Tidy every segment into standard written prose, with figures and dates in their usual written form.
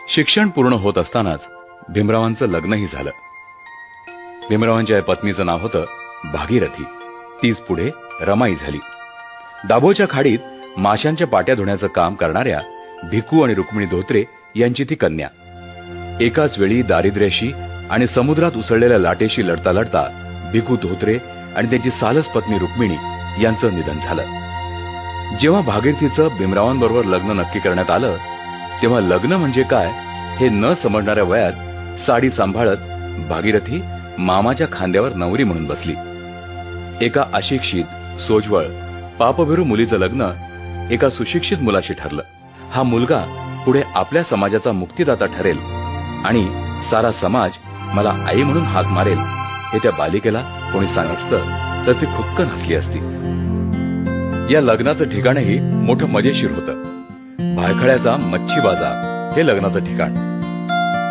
शिक्षण पूर्ण होत असतानाच भीमरावांचं लग्नही झालं. भीमरावांच्या पत्नीचं नाव होतं भागीरथी. तीच पुढे रमाई झाली. दाभोळच्या खाडीत माशांच्या पाट्या धुण्याचं काम करणाऱ्या भिकू आणि रुक्मिणी धोत्रे यांची ती कन्या. एकाच वेळी दारिद्र्याशी आणि समुद्रात उसळलेल्या लाटेशी लढता लढता भिकू धोत्रे आणि त्यांची सालस पत्नी रुक्मिणी यांचं निधन झालं. जेव्हा भागीरथीचं भीमरावांबरोबर लग्न नक्की करण्यात आलं तेव्हा लग्न म्हणजे काय हे न समजणाऱ्या वयात साडी सांभाळत भागीरथी मामाच्या खांद्यावर नवरी म्हणून बसली. एका अशिक्षित, सोज्वळ, पापभिरू मुलीचं लग्न एका सुशिक्षित मुलाशी ठरलं. हा मुलगा पुढे आपल्या समाजाचा मुक्तिदाता ठरेल आणि सारा समाज मला आई म्हणून हाक मारेल हे त्या बालिकेला कोणी सांगितलं तर ती खुक्कन हसली असती. या लग्नाचं ठिकाणही मोठं मजेशीर होतं. भायखळ्याचा मच्छी बाजार हे लग्नाचं ठिकाण.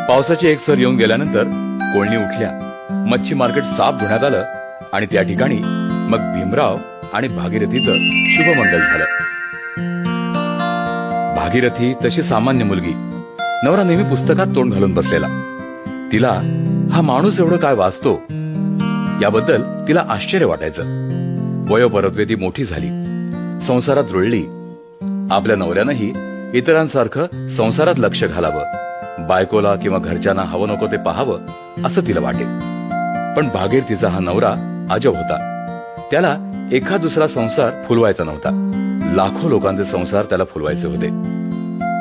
पावसाची एक सर येऊन गेल्यानंतर कोळणी उठल्या. मच्छी मार्केट साफ धुण्यात आलं आणि त्या ठिकाणी मग भीमराव आणि भागीरथीचं शुभमंगल झालं. भागीरथी तशी सामान्य मुलगी. नवरा नेहमी पुस्तकात तोंड घालून बसलेला. तिला हा माणूस एवढं काय वाचतो याबद्दल तिला आश्चर्य वाटायचं. वयोपरत्वे ती मोठी झाली, संसारात रुळली. आपल्या नवऱ्यानंही इतरांसारखं संसारात लक्ष घालावं, बायकोला किंवा घरच्यांना हवं नको ते पाहावं असं तिला वाटे. पण भागीरथीचा हा नवरा अजब होता. त्याला एखाद दुसरा संसार फुलवायचा नव्हता. लाखो लोकांचे संसार त्याला फुलवायचे होते.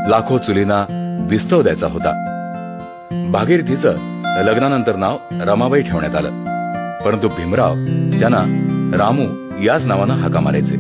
लाखो चुलींना विस्तव द्यायचा होता. भागीरथीचं लग्नानंतर नाव रमाबाई ठेवण्यात आलं. परंतु भीमराव त्यांना रामू याच नावानं हाका मारायचे.